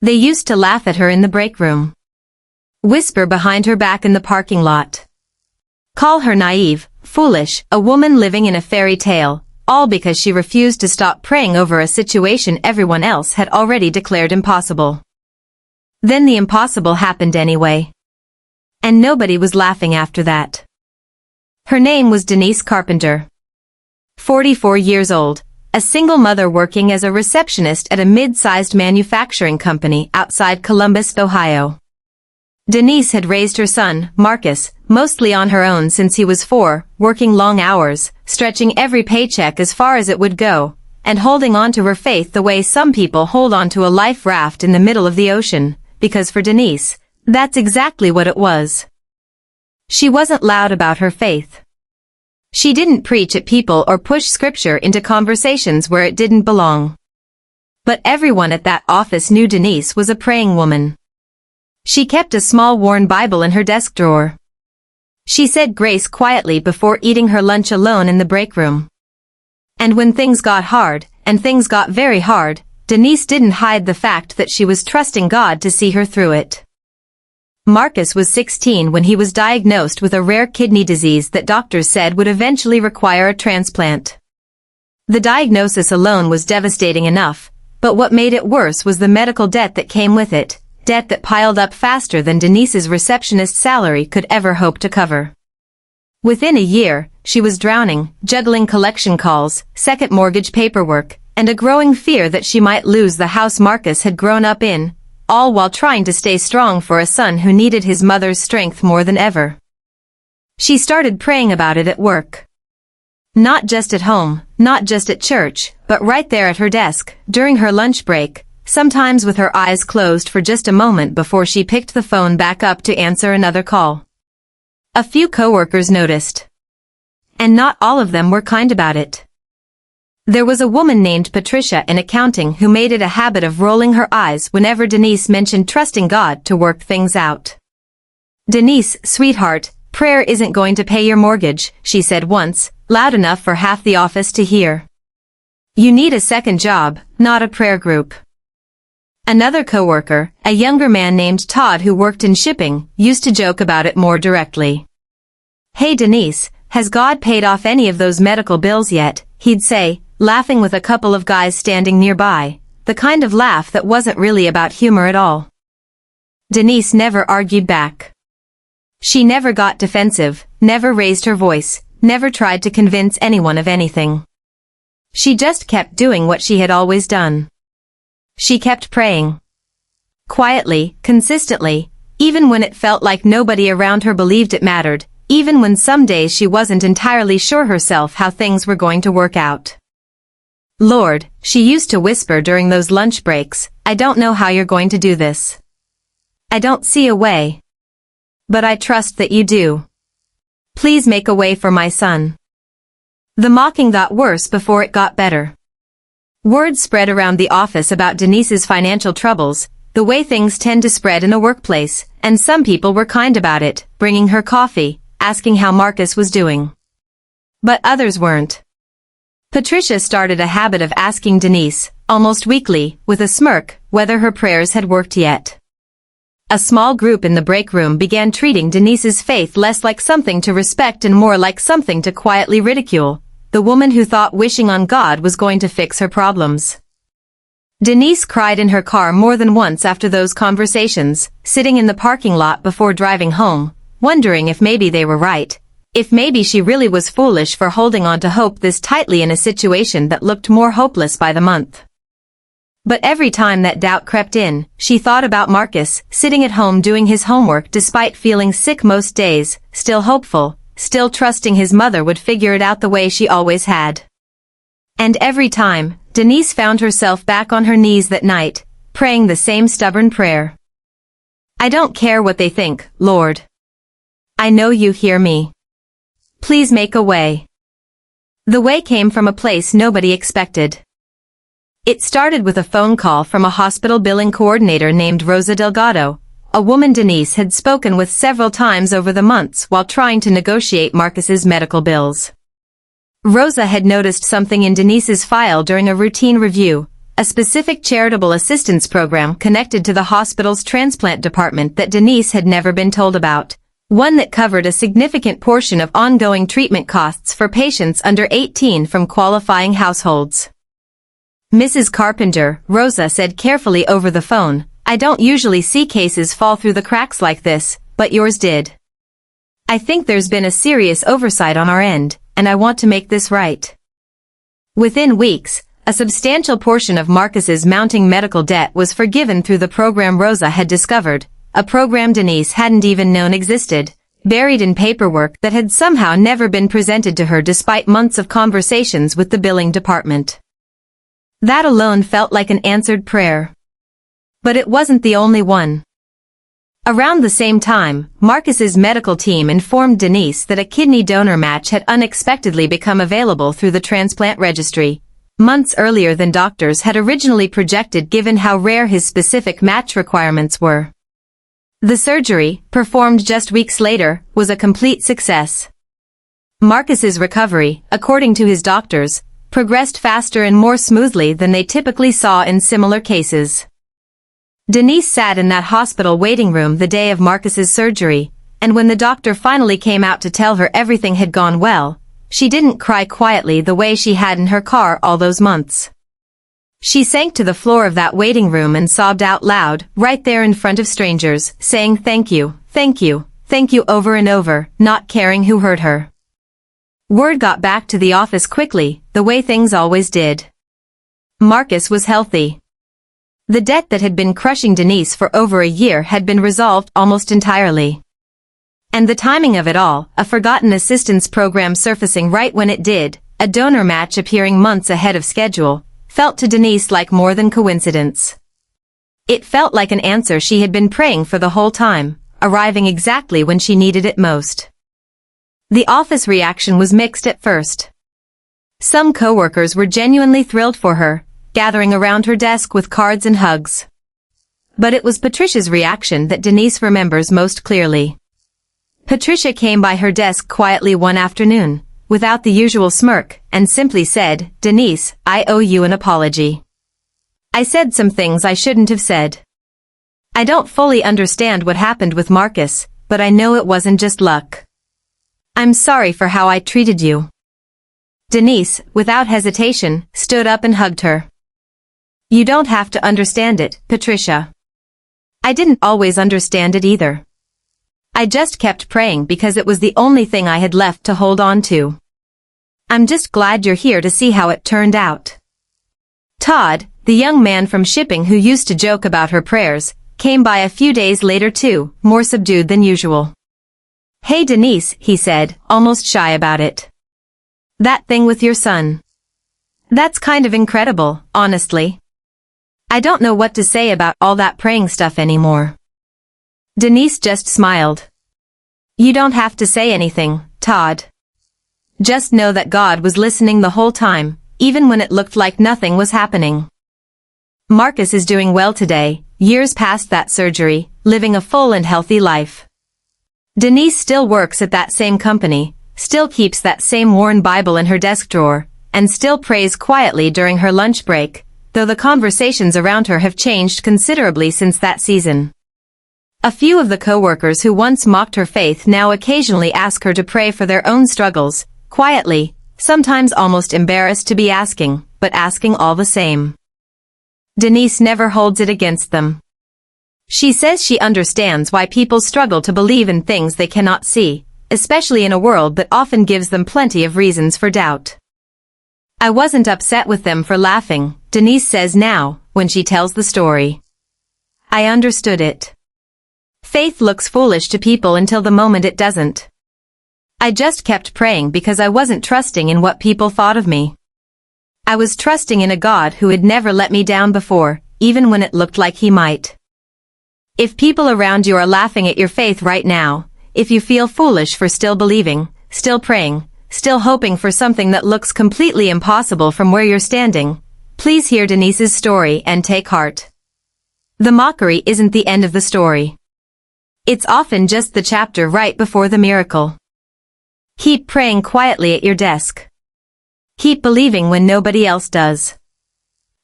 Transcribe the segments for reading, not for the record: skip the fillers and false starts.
They used to laugh at her in the break room. Whisper behind her back in the parking lot. Call her naive, foolish, a woman living in a fairy tale, all because she refused to stop praying over a situation everyone else had already declared impossible. Then the impossible happened anyway. And nobody was laughing after that. Her name was Denise Carpenter. 44 years old, a single mother working as a receptionist at a mid-sized manufacturing company outside Columbus, Ohio. Denise had raised her son, Marcus, mostly on her own since he was 4, working long hours, stretching every paycheck as far as it would go, and holding on to her faith the way some people hold on to a life raft in the middle of the ocean, because for Denise, that's exactly what it was. She wasn't loud about her faith. She didn't preach at people or push scripture into conversations where it didn't belong. But everyone at that office knew Denise was a praying woman. She kept a small worn Bible in her desk drawer. She said grace quietly before eating her lunch alone in the break room. And when things got hard, and things got very hard, Denise didn't hide the fact that she was trusting God to see her through it. Marcus was 16 when he was diagnosed with a rare kidney disease that doctors said would eventually require a transplant. The diagnosis alone was devastating enough, but what made it worse was the medical debt that came with it, debt that piled up faster than Denise's receptionist salary could ever hope to cover. Within a year, she was drowning, juggling collection calls, second mortgage paperwork, and a growing fear that she might lose the house Marcus had grown up in, all while trying to stay strong for a son who needed his mother's strength more than ever. She started praying about it at work. Not just at home, not just at church, but right there at her desk, during her lunch break, sometimes with her eyes closed for just a moment before she picked the phone back up to answer another call. A few coworkers noticed. And not all of them were kind about it. There was a woman named Patricia in accounting who made it a habit of rolling her eyes whenever Denise mentioned trusting God to work things out. "Denise, sweetheart, prayer isn't going to pay your mortgage," she said once, loud enough for half the office to hear. "You need a second job, not a prayer group." Another coworker, a younger man named Todd who worked in shipping, used to joke about it more directly. "Hey Denise, has God paid off any of those medical bills yet?" he'd say, laughing with a couple of guys standing nearby, the kind of laugh that wasn't really about humor at all. Denise never argued back. She never got defensive, never raised her voice, never tried to convince anyone of anything. She just kept doing what she had always done. She kept praying. Quietly, consistently, even when it felt like nobody around her believed it mattered, even when some days she wasn't entirely sure herself how things were going to work out. "Lord," she used to whisper during those lunch breaks, "I don't know how you're going to do this. I don't see a way. But I trust that you do. Please make a way for my son." The mocking got worse before it got better. Word spread around the office about Denise's financial troubles, the way things tend to spread in a workplace, and some people were kind about it, bringing her coffee, asking how Marcus was doing. But others weren't. Patricia started a habit of asking Denise, almost weekly, with a smirk, whether her prayers had worked yet. A small group in the break room began treating Denise's faith less like something to respect and more like something to quietly ridicule, the woman who thought wishing on God was going to fix her problems. Denise cried in her car more than once after those conversations, sitting in the parking lot before driving home, wondering if maybe they were right. If maybe she really was foolish for holding on to hope this tightly in a situation that looked more hopeless by the month. But every time that doubt crept in, she thought about Marcus, sitting at home doing his homework despite feeling sick most days, still hopeful, still trusting his mother would figure it out the way she always had. And every time, Denise found herself back on her knees that night, praying the same stubborn prayer. "I don't care what they think, Lord. I know you hear me. Please make a way." The way came from a place nobody expected. It started with a phone call from a hospital billing coordinator named Rosa Delgado, a woman Denise had spoken with several times over the months while trying to negotiate Marcus's medical bills. Rosa had noticed something in Denise's file during a routine review, a specific charitable assistance program connected to the hospital's transplant department that Denise had never been told about, one that covered a significant portion of ongoing treatment costs for patients under 18 from qualifying households. Mrs. Carpenter, Rosa said carefully over the phone, "I don't usually see cases fall through the cracks like this, but yours did. I think there's been a serious oversight on our end, and I want to make this right." Within weeks, a substantial portion of Marcus's mounting medical debt was forgiven through the program Rosa had discovered, a program Denise hadn't even known existed, buried in paperwork that had somehow never been presented to her despite months of conversations with the billing department. That alone felt like an answered prayer. But it wasn't the only one. Around the same time, Marcus's medical team informed Denise that a kidney donor match had unexpectedly become available through the transplant registry, months earlier than doctors had originally projected given how rare his specific match requirements were. The surgery, performed just weeks later, was a complete success. Marcus's recovery, according to his doctors, progressed faster and more smoothly than they typically saw in similar cases. Denise sat in that hospital waiting room the day of Marcus's surgery, and when the doctor finally came out to tell her everything had gone well, she didn't cry quietly the way she had in her car all those months. She sank to the floor of that waiting room and sobbed out loud, right there in front of strangers, saying thank you, thank you, thank you over and over, not caring who heard her. Word got back to the office quickly, the way things always did. Marcus was healthy. The debt that had been crushing Denise for over a year had been resolved almost entirely. And the timing of it all, a forgotten assistance program surfacing right when it did, a donor match appearing months ahead of schedule, felt to Denise like more than coincidence. It felt like an answer she had been praying for the whole time, arriving exactly when she needed it most. The office reaction was mixed at first. Some coworkers were genuinely thrilled for her, gathering around her desk with cards and hugs. But it was Patricia's reaction that Denise remembers most clearly. Patricia came by her desk quietly one afternoon, without the usual smirk, and simply said, "Denise, I owe you an apology. I said some things I shouldn't have said. I don't fully understand what happened with Marcus, but I know it wasn't just luck. I'm sorry for how I treated you." Denise, without hesitation, stood up and hugged her. "You don't have to understand it, Patricia. I didn't always understand it either. I just kept praying because it was the only thing I had left to hold on to. I'm just glad you're here to see how it turned out." Todd, the young man from shipping who used to joke about her prayers, came by a few days later too, more subdued than usual. "Hey Denise," he said, almost shy about it. "That thing with your son. That's kind of incredible, honestly. I don't know what to say about all that praying stuff anymore." Denise just smiled. "You don't have to say anything, Todd. Just know that God was listening the whole time, even when it looked like nothing was happening. Marcus is doing well today, years past that surgery, living a full and healthy life. Denise still works at that same company, still keeps that same worn Bible in her desk drawer, and still prays quietly during her lunch break, though the conversations around her have changed considerably since that season. A few of the coworkers who once mocked her faith now occasionally ask her to pray for their own struggles, quietly, sometimes almost embarrassed to be asking, but asking all the same. Denise never holds it against them. She says she understands why people struggle to believe in things they cannot see, especially in a world that often gives them plenty of reasons for doubt. "I wasn't upset with them for laughing," Denise says now, when she tells the story. "I understood it. Faith looks foolish to people until the moment it doesn't. I just kept praying because I wasn't trusting in what people thought of me. I was trusting in a God who had never let me down before, even when it looked like he might. If people around you are laughing at your faith right now, if you feel foolish for still believing, still praying, still hoping for something that looks completely impossible from where you're standing, please hear Denise's story and take heart. The mockery isn't the end of the story. It's often just the chapter right before the miracle. Keep praying quietly at your desk. Keep believing when nobody else does.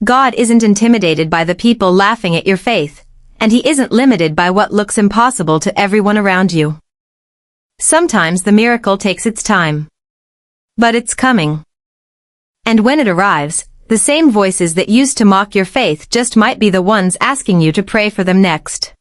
God isn't intimidated by the people laughing at your faith, and He isn't limited by what looks impossible to everyone around you. Sometimes the miracle takes its time. But it's coming. And when it arrives, the same voices that used to mock your faith just might be the ones asking you to pray for them next.